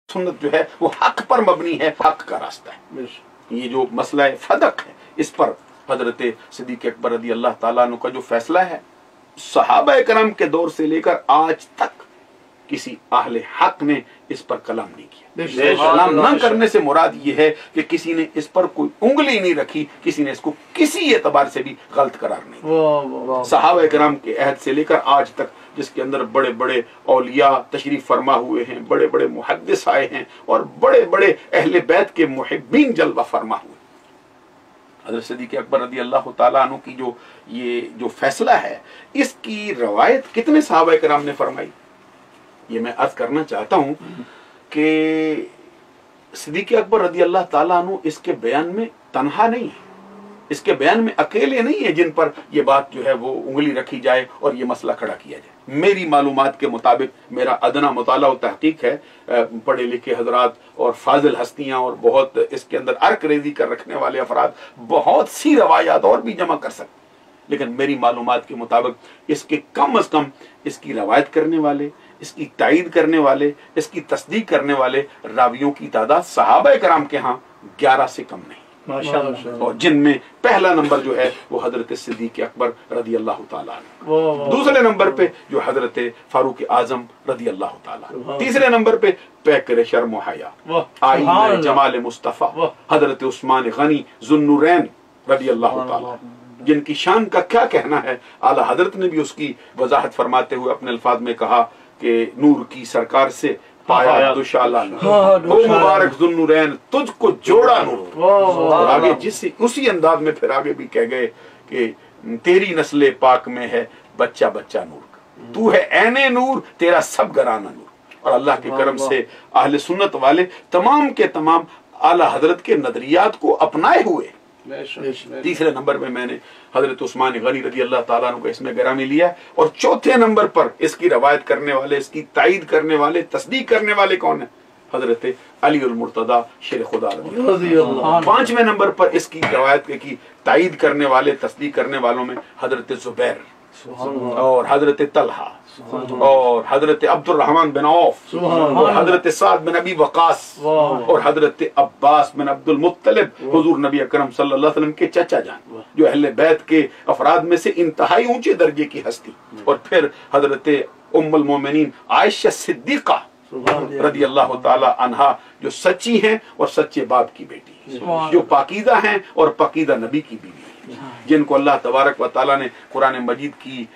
सुन्नत जो है वो हक पर मबनी है, हक का रास्ता है। ये जो मसला फदक है, इस पर हजरत सिद्दीक़ अकबर रज़ी अल्लाह ताला अन्हु का जो फैसला है, सहाबा करम के दौर से लेकर आज तक किसी अहले हक ने इस पर कलाम नहीं किया। कलाम न करने से मुराद ये है कि किसी ने इस पर कोई उंगली नहीं रखी, किसी ने इसको किसी एतबार से भी गलत करार नहीं दिया। सहाबा करम के अहद से लेकर आज तक, जिसके अंदर बड़े बड़े औलिया तशरीफ फरमा हुए हैं, बड़े बड़े मुहद्दिस आए हैं और बड़े बड़े अहले बैत के मुहिब्बीन जलवा फरमा हुए। हज़रत सिद्दीक़ अकबर रज़ी अल्लाह ताला अन्हु की ये जो फैसला है, इसकी रवायत कितने सहाबा करम ने फरमाई, ये मैं अर्ज करना चाहता हूँ कि सिद्दीक़ अकबर रज़ी अल्लाह ताला अन्हु इसके बयान में तन्हा नहीं है, इसके बयान में अकेले नहीं है जिन पर ये बात जो है वो उंगली रखी जाए और ये मसला खड़ा किया जाए। मेरी मालूमात के मुताबिक, मेरा अदना मुताला और तहकीक है, पढ़े लिखे हजरात और फाजिल हस्तियां और बहुत इसके अंदर अर्क रेजी कर रखने वाले अफराद बहुत सी रवायात और भी जमा कर सकते, लेकिन मेरी मालूमात के मुताबिक इसके कम अज कम इसकी रवायत करने वाले, इसकी तायीद करने वाले, इसकी तस्दीक करने वाले रावियों की तादाद सहाबा कराम के यहाँ 11 से कम नहीं, और जिनमें पहला नंबर जो है वो हजरत सिद्दीक़ अकबर रज़ी अल्लाह ताला अन्हु, दूसरे नंबर पे जो हजरत फारूक आजम रज़ी अल्लाह ताला, तीसरे नंबर पे पैकर शर्म व हया, आईना जमाल मुस्तफा हजरत उस्मान गनी ज़ुन्नुरैन रज़ी अल्लाह ताला, जिनकी शान का क्या कहना है। आला हजरत ने भी उसकी वजाहत फरमाते हुए अपने अल्फाज में कहा कि नूर की सरकार से पाया दुशाला ओ मुबारक ज़ुन्नुरैन, तुझको जोड़ा नूर। और आगे जिस उसी अंदाज में फिर आगे भी कह गए कि तेरी नस्ले पाक में है बच्चा बच्चा नूर का, तू है ऐने नूर, तेरा सब घराना नूर। और अल्लाह के करम से अहले सुन्नत वाले तमाम के तमाम आला हजरत के नजरियात को अपनाए हुए। तीसरे नंबर में मैंने हजरत उस्मान गनी रज़ी अल्लाह ताला अन्हु का इसमें गिरामी लिया, और चौथे नंबर पर इसकी रवायत करने वाले, इसकी तायीद करने वाले, तस्दीक करने वाले कौन है? हजरत अली उल मुर्तदा शेर खुदा रज़ी अल्लाह। पांचवें नंबर पर इसकी रवायत की तायीद करने वाले, तस्दीक करने वालों में हजरत जुबैर और हजरत तलहा और हजरत अब्दुल रहमान बिन औफ और हजरत साद बिन अबी वकास और हजरत अब्बास बिन अब्दुल मुत्तलिब, हुजूर नबी अकरम सल्लल्लाहु अलैहि वसल्लम के चचा जान, जो अहले बैत के अफराद में से इंतहाई ऊंचे दर्जे की हस्ती। और फिर हजरत उम्मुल मोमिनीन आयशा सिद्दीका रज़ी अल्लाह ताला अन्हा, जो सच्ची हैं और सच्चे बाप की बेटी, जो पाकीदा हैं और पाकीदा नबी की बीवी, जिनको अल्लाह तबारक व ताला ने कुरान मजीद की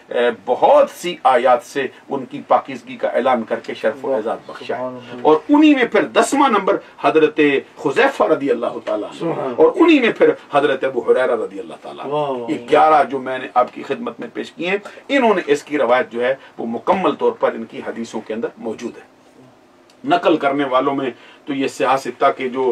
बहुत सी आयात से उनकी पाकीज़गी का ऐलान करके शर्फ व एजाज़ बख्शा है। और उन्हीं में फिर 10वां नंबर हजरत हुज़ैफा रज़ी अल्लाह ताला और उन्हीं में फिर हजरत अबू हुरैरा रज़ी अल्लाह ताला। ये 11 जो मैंने आपकी खिदमत में पेश किए, इन्होंने इसकी रवायत जो है वो मुकम्मल तौर पर इनकी हदीसों के अंदर मौजूद है। नकल करने वालों में तो ये सियासता के जो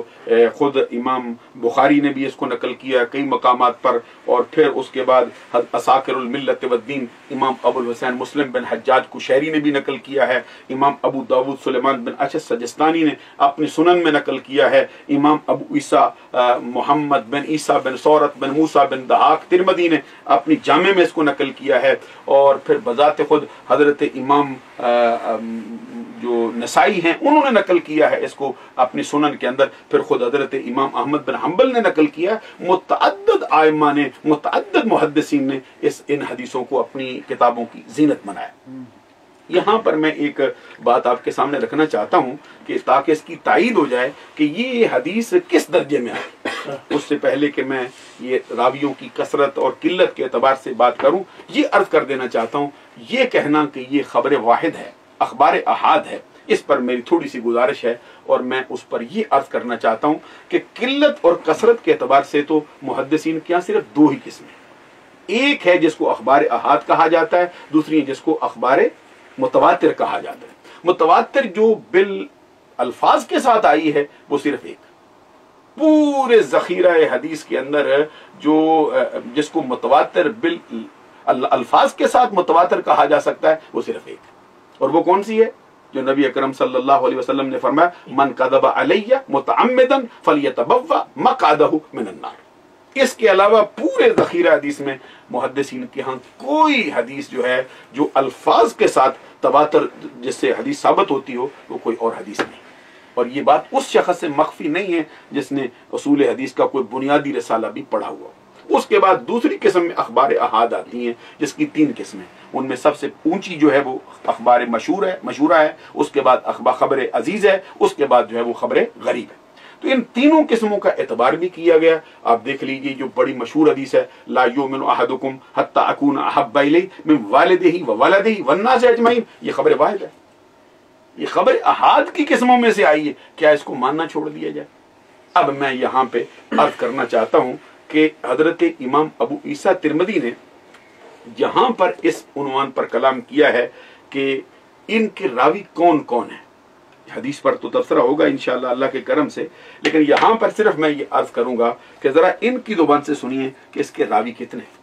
खुद इमाम बुखारी ने भी इसको नकल किया कई मकामात पर, और फिर उसके बाद असाकिरुल मिल्लत वद्दीन इमाम अबुल हुसैन मुस्लिम बिन हज्जाज कुशैरी ने भी नकल किया है, इमाम अबू दाऊद सुलेमान बिन अशद सजस्तानी ने अपनी सुनन में नकल किया है, इमाम अबू ईसा मोहम्मद बिन ईसा बिन सौरत बिन मूसा बिन दहाक तिरमदी ने अपनी जामे में इसको नकल किया है, और फिर बजाते खुद हजरत इमाम जो नसाई हैं उन्होंने नकल किया है इसको अपनी सुनन के अंदर, फिर खुद हजरत इमाम अहमद बिन हम्बल ने नकल किया, मुतअद्दिद आइमा ने, मुतअद्दिद मुहद्दिसीन ने इन हदीसों को अपनी किताबों की जीनत बनाया। यहाँ पर मैं एक बात आपके सामने रखना चाहता हूँ कि ताकि इसकी तायीद हो जाए कि ये हदीस किस दर्जे में है, उससे पहले कि मैं ये रावियों की कसरत और किल्लत के एतबार से बात करूँ, ये अर्ज कर देना चाहता हूँ, ये कहना कि ये खबर वाहिद है, अखबार अहाद है, इस पर मेरी थोड़ी सी गुजारिश है, और मैं उस पर यह अर्ज करना चाहता हूं कि किल्लत और कसरत के एतबार से तो मुहद्दिसीन के यहाँ सिर्फ 2 ही किस्में, एक है जिसको अखबार अहाद कहा जाता है, दूसरी है जिसको अखबार मुतवातिर कहा जाता है। मुतवातिर जो बिल अल्फाज के साथ आई है वो सिर्फ एक, पूरे जखीरा हदीस के अंदर जो जिसको मुतवातिर बिल अल्फाज के साथ मुतवातिर कहा जा सकता है वो सिर्फ एक, और वो कौन सी है? जो नबी अकरम सल्लल्लाहु अलैहि वसल्लम ने फरमाया, मन कदबा अलैया मुतअम्मिदन फलियतबव्वा मक़अदहु मिनन नार। इसके अलावा पूरे ज़ख़ीरा हदीस में मुहद्दिसीन के यहाँ कोई हदीस जो है जो अल्फाज के साथ तवातर जिससे हदीस साबित होती हो वो कोई और हदीस नहीं। اور یہ بات اس شخص سے مخفی نہیں ہے جس نے اصول حدیث کا کوئی بنیادی رسالہ بھی پڑھا ہوا. اس کے بعد دوسری قسم میں اخبار احاد آتی ہیں جس کی 3 قسمیں. ان میں سب سے اونچی جو ہے وہ اخبار مشہورہ ہے، اس کے بعد خبر عزیز ہے، اس کے بعد جو ہے وہ خبر غریب ہے. تو ان تینوں قسموں کا اعتبار بھی کیا گیا. آپ دیکھ لیجیے جو بڑی مشہور حدیث ہے، لا یؤمن احدکم حتی اکون احب الیہ من والدہ وولدہ والناس اجمعین، یہ خبر واحد ہے، یہ خبر احاد کی قسموں میں سے آئی ہے. کیا اس کو ماننا چھوڑ دیا جائے؟ اب میں یہاں پہ عرض کرنا چاہتا ہوں کہ حضرت امام ابو عیسیٰ ترمذی نے یہاں پر اس عنوان پر کلام کیا ہے کہ ان کے راوی کون کون ہیں. حدیث پر تو تبصرہ ہوگا انشاءاللہ اللہ کے کرم سے، لیکن یہاں پر صرف میں یہ عرض کروں گا کہ ذرا ان کی زبان سے سنیے کہ اس کے راوی کتنے ہیں.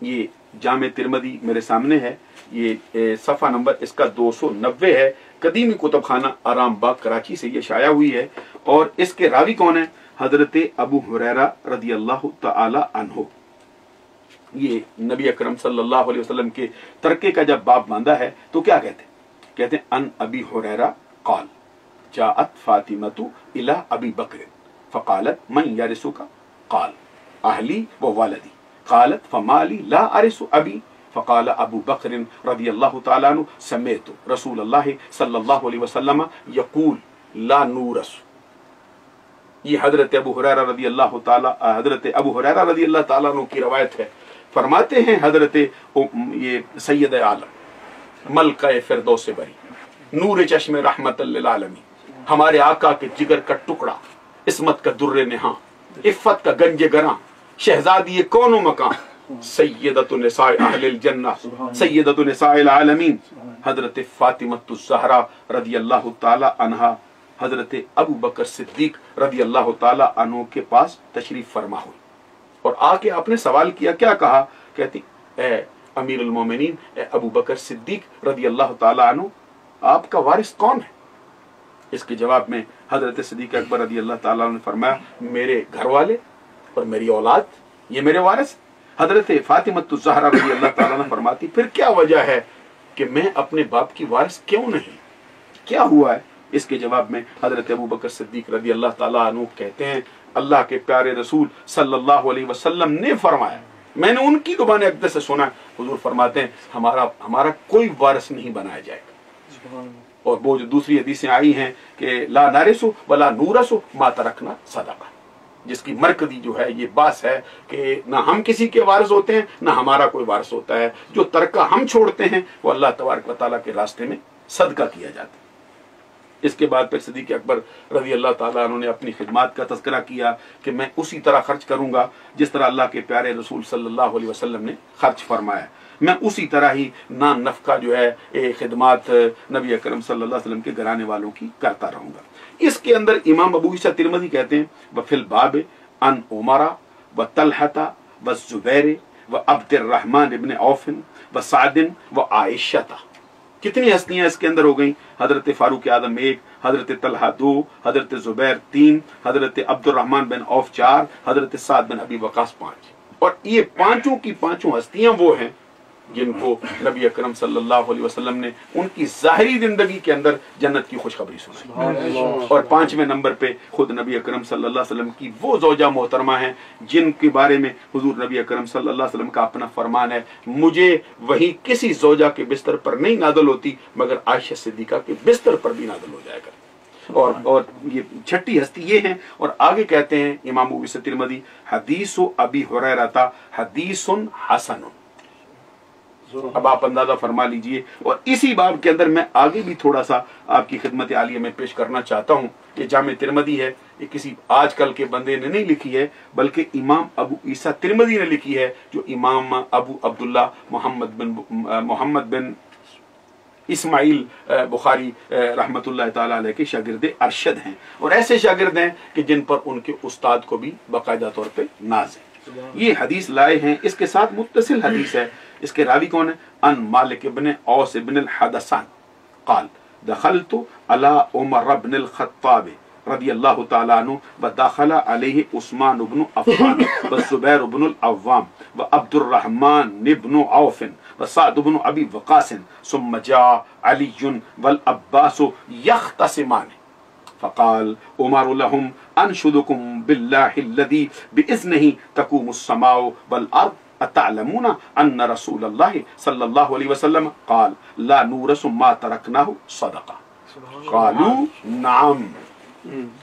یہ جامع ترمذی میرے سامنے ہے، یہ صفحہ نمبر اس کا 290 ہے. قدیمی کتب خانہ آرام باغ کراچی سے یہ شائع ہوئی ہے. اور اس کے راوی کون ہیں؟ حضرت ابو ہریرہ رضی اللہ تعالی عنہ. یہ نبی اکرم صلی اللہ علیہ وسلم کے ترکے کا جب باب باندھا ہے تو کیا کہتے ہیں ان ابی ہریرہ قال جاءت فاطمۃ الی ابی بکر فقالت من یرثک قال اہلی و والدی قالت فما لی لا ارث ابی فقال ابو بکر رضی اللہ تعالی عنہ سمعت رسول اللہ صلی اللہ علیہ وسلم یقول لا نورث. یہ حضرت ابو ہریرہ رضی اللہ تعالیٰ عنہ کی روایت ہے. فرماتے ہیں حضرت یہ سید عالم ملکہ فردوس بری نور چشم رحمت للعالمین، ہمارے آقا کے جگر کا ٹکڑا، عصمت کا در نہاں، عفت کا گنج گراں، شہزادی کون و مکان، سیدۃ نساء اہل الجنہ، سیدۃ نساء العالمین، حضرت فاطمۃ الزہرا رضی اللہ تعالی عنہا حضرت ابو بکر صدیق رضی اللہ تعالی عنہ کے پاس تشریف فرما ہوئی. اور آ کے آپ نے سوال کیا، کیا کہا؟ کہتی اے امیر المومنین، اے ابو بکر صدیق رضی اللہ تعالی عنہ، آپ کا وارث کون ہے؟ اس کے جواب میں حضرت صدیق اکبر رضی اللہ تعالی عنہ نے فرمایا میرے گھر والے اور میری اولاد، یہ میرے وارث. حضرت فاطمۃ الزہرا رضی اللہ تعالی عنہ فرماتی پھر کیا وجہ ہے کہ میں اپنے باپ کی وارث کیوں نہیں، کیا ہوا ہے؟ اس کے جواب میں حضرت ابو بکر صدیق رضی اللہ تعالیٰ عنہ کہتے ہیں اللہ کے پیارے رسول صلی اللہ علیہ وسلم نے فرمایا، میں نے ان کی زبان اقدس سے سنا، حضور فرماتے ہیں ہمارا کوئی وارث نہیں بنایا جائے گا. اور وہ جو دوسری حدیثیں آئی ہیں کہ لا نارث ولا نورث ما ترکنا صدقہ، جس کی مرکزی جو ہے یہ بات ہے کہ نہ ہم کسی کے وارث ہوتے ہیں نہ ہمارا کوئی وارث ہوتا ہے. جو ترکہ ہم چھوڑتے ہیں وہ اللہ تبارک و تعالیٰ کے راستے میں صدقہ کیا جاتا ہے. اس کے بعد پھر صدیق اکبر رضی اللہ تعالیٰ عنہ نے اپنی خدمات کا تذکرہ کیا کہ میں اسی طرح خرچ کروں گا جس طرح اللہ کے پیارے رسول صلی اللہ علیہ وسلم نے خرچ فرمایا. میں اسی طرح ہی نان نفقہ جو ہے خدمات نبی اکرم صلی اللہ علیہ وسلم کے گھرانے والوں کی کرتا رہوں گا. اس کے اندر امام ابو عیسیٰ ترمذی کہتے ہیں وفی الباب ان عمر و طلحہ و زبیر و عبد الرحمن ابن عوف و سعد و عائشہ. کتنی ہستیاں اس کے اندر ہو گئیں؟ حضرت فاروق اعظم 1، حضرت طلحہ 2، حضرت زبیر 3، حضرت عبد الرحمن بن عوف 4، حضرت سعد بن ابی وقاص 5. اور یہ پانچوں کی پانچوں ہستیاں وہ ہیں جن کو نبی اکرم صلی اللہ علیہ وسلم نے ان کی ظاہری زندگی کے اندر جنت کی خوشخبری سنائی. اور 5ویں نمبر پہ خود نبی اکرم صلی اللہ علیہ وسلم کی وہ زوجہ محترمہ ہیں جن کے بارے میں حضور نبی اکرم صلی اللہ علیہ وسلم کا اپنا فرمان ہے مجھے وہی کسی زوجہ کے بستر پر نہیں نازل ہوتی مگر عائشہ صدیقہ کے بستر پر بھی نازل ہو جائے گا. اور یہ چھٹی ہستی یہ ہیں. اور آگے کہتے ہیں امام ابو عیسیٰ ترمذی حدیث ابی ہریرہ حدیث حسن. اب آپ اندازہ فرما لیجئے. اور اسی باب کے اندر میں آگے بھی تھوڑا سا آپ کی خدمت عالیہ میں پیش کرنا چاہتا ہوں. یہ جامع ترمذی ہے، یہ کسی آج کل کے بندے نے نہیں لکھی ہے بلکہ امام ابو عیسیٰ ترمذی نے لکھی ہے جو امام ابو عبداللہ محمد بن اسماعیل بخاری رحمت اللہ تعالی علیہ کے شاگرد ارشد ہیں. اور ایسے شاگرد ہیں کہ جن پر ان کے استاد کو بھی باقاعدہ طور پہ ناز ہے. یہ حدیث لائے ہیں، اس کے ساتھ متصل حدیث ہے. اس کے راوی کون ہے؟ ان مالک ابن اوس ابن الحدثان قال دخلت على عمر بن الخطاب رضی اللہ تعالی عنہ ودخل علیہ عثمان بن عفان والزبیر بن العوام وعبد الرحمن بن عوف وسعد بن ابی وقاص ثم جاء علی والعباس یختصمان. फ़क़ाल उमर लहुम अनशुदुकुम बिल्लाहिल्लज़ी बिइज़्निही तक़ूमुस्समाउ वल अर्द अतअलमूना अन्न रसूलल्लाहि सल्लल्लाहु अलैहि वसल्लम क़ाल ला नूरसु मा तरकनाहु सदक़ा क़ालू नअम।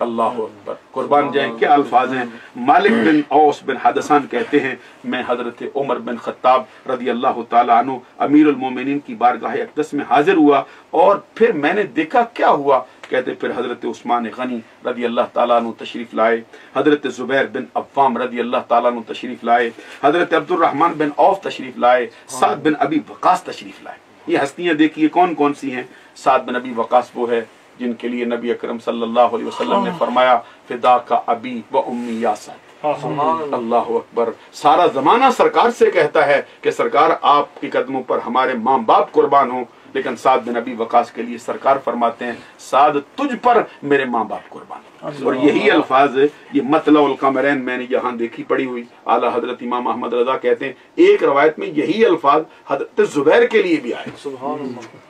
अल्लाहु अकबर, कुर्बान जाए क्या अल्फाज हैं। मालिक बिन औस बिन हदसान कहते हैं मैं हजरत उमर बिन खत्ताब रदी अल्लाह ताला अन्हु अमीरुल मोमिनीन की बारगाह अक़दस में हाजिर हुआ और फिर मैंने देखा क्या हुआ। कहते फिर हजरत उस्मान गनी रदी अल्लाह ताला अन्हु तशरीफ लाए, हजरत जुबैर बिन अव्वाम रदी अल्लाह ताला अन्हु तशरीफ लाए, हजरत अब्दुर्रहमान बिन औफ तशरीफ लाए, साद बिन अबी वक़ास तशरीफ लाए। ये हस्तियां देखिए कौन कौन सी हैं। साद बिन अबी वक़ास वो है जिनके लिए नबी अकरम सल्लल्लाहु अलैहि वसल्लम ने फरमाया फिदा का अबी व उम्मी या साद। अल्लाह अकबर, सारा जमाना सरकार से कहता है कि सरकार आपके कदमों पर हमारे माँ बाप कुर्बान हो, लेकिन साद बिन अबी वक़ास के लिए सरकार फरमाते हैं साद तुझ पर मेरे माँ बाप कुर्बान। और यही अल्फाज ये मतलउल कमरैन मैंने यहाँ देखी पड़ी हुई। आला हजरत इमाम अहमद रजा कहते हैं एक रवायत में यही अल्फाज हजरत जुबैर के लिए भी आए।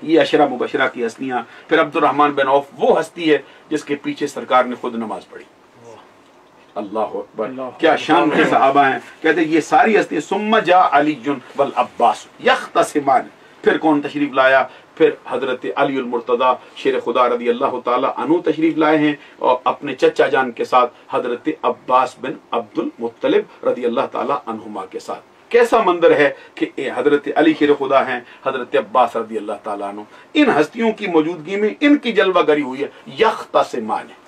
ये अशरा मुबशरा की हस्तियां। फिर अब्दुर्रहमान बिन औफ वो हस्ती है जिसके पीछे सरकार ने खुद नमाज पढ़ी। अल्लाह अकबर, क्या शान के सहाबा हैं। कहते ये सारी हस्ती सुम्मा जा अलीयुन वल अब्बास यख्तसिमान। फिर कौन तशरीफ लाया, फिर हजरत अली उल मुर्तदा शेर खुदा रदी अल्लाह ताला अन्हु तशरीफ लाए हैं और अपने चचा जान के साथ हजरत अब्बास बिन अब्दुल मुत्तलिब रदी अल्लाह ताला अन्हुमा के साथ। कैसा मंदिर है कि हजरत अली शेर खुदा हैं, हजरत अब्बास रदी अल्लाह ताला अन्हु, इन हस्तियों की मौजूदगी में इनकी जलवागरी हुई है। यख्तसिमान है।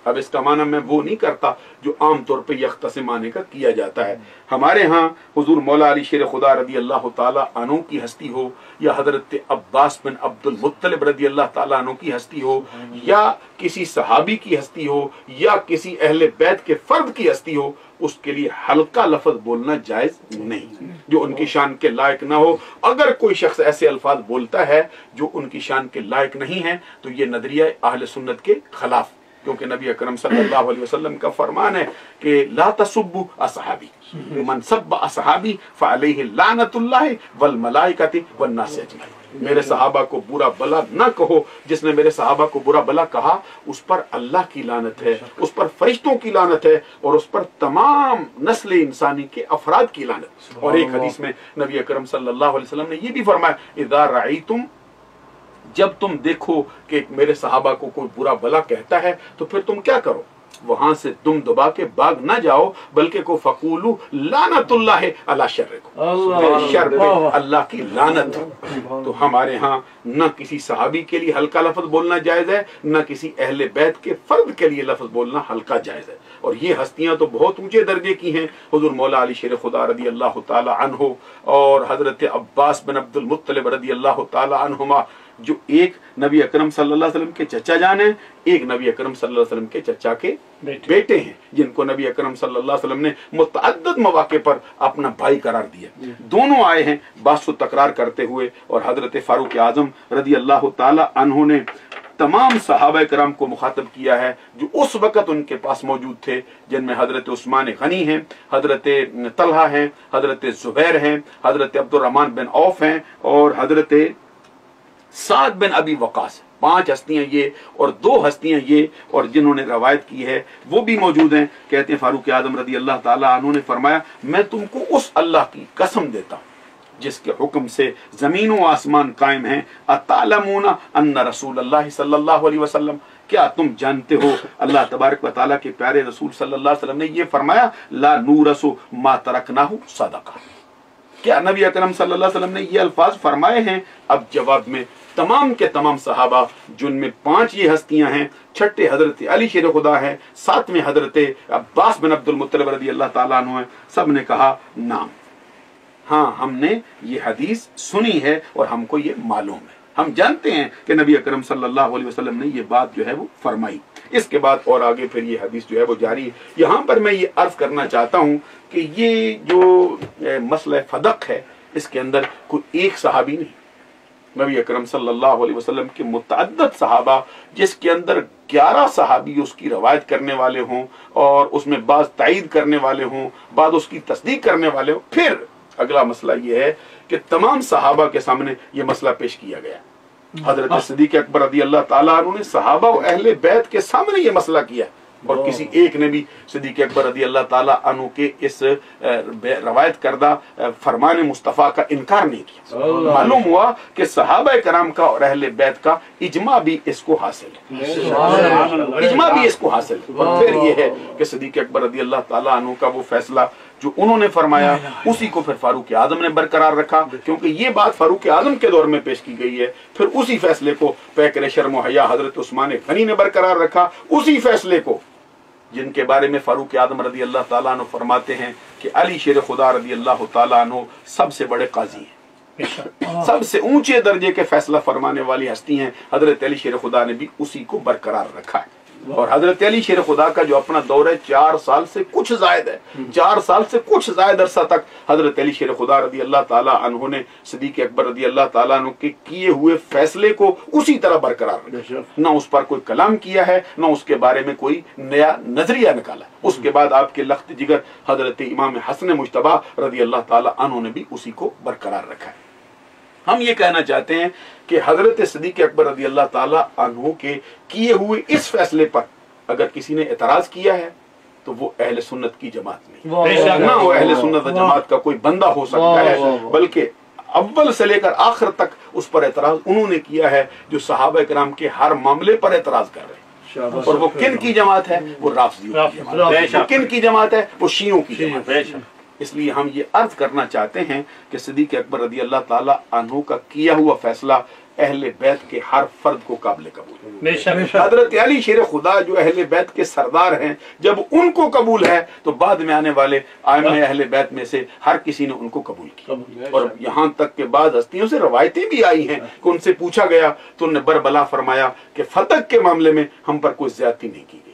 अब इसका माना मैं वो नहीं करता जो आम तौर पे यख्तसिमाने का किया जाता है। हमारे यहाँ हुजूर मौला अली शेर खुदा रदी अल्लाह ताला अन्हु की हस्ती हो या हजरत अब्बास बिन अब्दुल मुत्तलिब रदी अल्लाह ताला अन्हु की हस्ती हो या किसी सहाबी की हस्ती हो या किसी अहले बैत के फर्द की हस्ती हो, उसके लिए हल्का लफ्ज बोलना जायज नहीं जो उनकी शान के लायक ना हो। अगर कोई शख्स ऐसे अल्फाज बोलता है जो उनकी शान के लायक नहीं है तो ये नजरिया अहले सुन्नत के खिलाफ, क्योंकि नबी अकरम सल्लल्लाहु अलैहि वसल्लम का फरमान है कि ला तसुब्बु असहाबी मन सब्बा असहाबी फअलैहि लानतुल्लाहि वल मलाइकति वन नास अजमईन। मेरे सहाबा को बुरा भला न कहो, जिसने मेरे सहाबा को बुरा भला कहा उस पर अल्लाह की लानत है, उस पर फरिश्तों की लानत है और उस पर तमाम नस्ल इंसानी के अफराद की लानत। और एक हदीस में नबी अकरम सल्लल्लाहु अलैहि वसल्लम ने ये भी फरमाया इज़ा रअयतुम, जब तुम देखो कि मेरे सहाबा को कोई बुरा भला कहता है तो फिर तुम क्या करो, वहां से तुम दबा के भाग ना जाओ, बल्कि को फकूलू लानतुल्लाह अला शर्रिकुम, शर पे अल्लाह की लानत। तो हमारे यहाँ न किसी सहाबी के लिए हल्का लफ्ज बोलना जायज है, न किसी अहले बैत के फर्द के लिए लफ्ज बोलना हल्का जायज है। और ये हस्तियां तो बहुत ऊंचे दर्जे की हैं। हुजूर मौला अली शेर खुदा रदी अल्लाह ताला अन्हु और हजरत अब्बास बिन अब्दुल मुत्तलिब रदी अल्लाह ताला अन्हुमा, जो एक नबी अकरम सल्लल्लाहु अलैहि वसल्लम के चचा जान हैं, एक नबी अकरम सल्लल्लाहु अलैहि वसल्लम के चचा के बेटे हैं, जिनको नबी अकरम सल्लल्लाहु अलैहि वसल्लम ने मुतअद्दिद मौके पर अपना भाई करार दिया। दोनों आए हैं बासु तकरार करते हुए और हजरत फारूक आजम रदी अल्लाह ताला अन्हु ने तमाम सहाबा करम को मुखातब किया है जो उस वक़्त उनके पास मौजूद थे, जिनमें हजरत उस्मान गनी हैं, हजरत तलहा हैं, हजरत जुबैर हैं, हजरत अब्दुर्रहमान बिन औफ हैं और हजरत साद बिन अबी वक़ास। 5 हस्तियां ये और 2 हस्तियां ये, और जिन्होंने रवायत की है वो भी मौजूद हैं। कहते हैं फारूक आजम रदी अल्लाह ताला अन्हु ने फरमाया मैं तुमको उस अल्लाह की कसम देता हूँ जिसके हुक्म से जमीन व आसमान कायम है, अतालमूना अन्ना रसूलुल्लाह सल्लल्लाहु अलैहि वसल्लम, क्या तुम जानते हो अल्लाह तबारक व तआला के प्यारे रसूल सल्लल्लाहु अलैहि वसल्लम ने ये फरमाया ला नूरसु मा तरकनाहु सदका। क्या नबी अकरम सल्लल्लाहु अलैहि वसल्लम ने ये अल्फाज फरमाए हैं? अब जवाब में तमाम के तमाम सहाबा, जिनमें 5 ये हस्तियां हैं, छठे हजरत अली शेर खुदा है, 7वें हजरत अब्बास बिन अब्दुल मुत्तलिब रदी अल्लाह ताला अन्हु है, सब ने कहा नाम, हाँ हमने ये हदीस सुनी है और हमको ये मालूम है, हम जानते हैं कि नबी अकरम सल्लल्लाहु अलैहि वसल्लम ने ये बात जो है वो फरमाई। इसके बाद और आगे फिर ये हदीस जो है वो जारी है। यहाँ पर मैं ये अर्ज करना चाहता हूँ कि ये जो मसला फदक है इसके अंदर कोई एक सहाबी नहीं, नबी अकरम सल्लल्लाहु अलैहि वसल्लम के मुतअद्दिद सहाबा, जिसके अंदर 11 सहाबी उसकी रवायत करने वाले हों और उसमें बाज तायीद करने वाले हों, बाद उसकी तस्दीक करने वाले हों। फिर अगला मसला ये है कि तमाम सहाबा के सामने ये मसला पेश किया गया, हजरत सिद्दीक़ अकबर रज़ी अल्लाह ताला अन्हु ने सहाबा और अहले बैत के सामने ये मसला किया और किसी एक ने भी सिद्दीक़ अकबर रज़ी अल्लाह ताला अन्हु के इस रवायत करदा फरमान मुस्तफ़ा का इनकार नहीं किया। मालूम हुआ कि सहाबा कराम का और अहले बैत का इजमा भी इसको हासिल है, इजमा भी इसको हासिल है। और फिर ये है कि सिद्दीक़ अकबर रज़ी अल्लाह ताला अन्हु का वो फैसला जो उन्होंने फरमाया उसी को फिर फारूक आजम ने बरकरार रखा, क्योंकि ये बात फारूक आजम के दौर में पेश की गई है। फिर उसी फैसले को पैकर शर्म हया हजरत उस्मान गनी ने बरकरार रखा, उसी फैसले को जिनके बारे में फारूक आजम रज़ी अल्लाह ताला अन्हु फरमाते हैं कि अली शेर खुदा रज़ी अल्लाह ताला अन्हु सबसे बड़े काजी हैं, सबसे ऊंचे दर्जे के फैसला फरमाने वाली हस्ती हैं। हजरत अली शेर खुदा ने भी उसी को बरकरार रखा है। और हजरत अली शेर खुदा का जो अपना दौर है 4 साल से कुछ जायद है, 4 साल से कुछ जायद अरसा तक हजरत अली शेर खुदा रज़ी अल्लाह ताला अन्हु ने सिद्दीक़ अकबर रज़ी अल्लाह ताला अन्हु के किए हुए फैसले को उसी तरह बरकरार रखा, ना उस पर कोई कलाम किया है, ना उसके बारे में कोई नया नजरिया निकाला। उसके बाद आपके लख्त जिगर हजरत इमाम हसन मुज्तबा रज़ी अल्लाह ताला अन्हु ने भी उसी को बरकरार रखा है। हम ये कहना चाहते हैं कि हजरत सिद्दीक़ अकबर रज़ी अल्लाह ताला अन्हु के किए हुए इस फैसले पर अगर किसी ने एतराज किया है तो वो अहले सुन्नत की जमात नहीं, ना वो अहले सुन्नत जमात का कोई बंदा हो सकता है, बल्कि अव्वल से लेकर आखिर तक उस पर एतराज उन्होंने किया है जो सहाबा किराम के हर मामले पर एतराज कर रहे हैं। और वो किन की जमात है? वो राफिदियों की जमात है। किन की जमात है? वो शियों की जमात है। इसलिए हम ये अर्ज करना चाहते हैं कि सिद्दीक़ अकबर रज़ी अल्लाह ताला अन्हु का किया हुआ फैसला अहले बैत के हर फर्द को काबिल कबूल है। हजरत अली शेर खुदा जो अहले बैत के सरदार हैं, जब उनको कबूल है तो बाद में आने वाले आइम्मा अहले बैत में से हर किसी ने उनको कबूल किया। और यहाँ तक के बाद हस्तियों से रवायतें भी आई हैं कि उनसे पूछा गया तो उन्होंने बरबला फरमाया कि फतक के मामले में हम पर कोई ज्यादती नहीं की गई,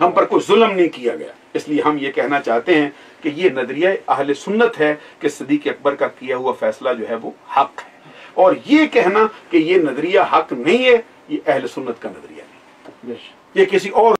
हम पर कोई जुल्म नहीं किया गया। इसलिए हम ये कहना चाहते हैं कि ये नजरिया अहले सुन्नत है कि सिद्दीक़ अकबर का किया हुआ फैसला जो है वो हक है, और ये कहना कि ये नजरिया हक नहीं है, ये अहले सुन्नत का नजरिया नहीं, ये किसी और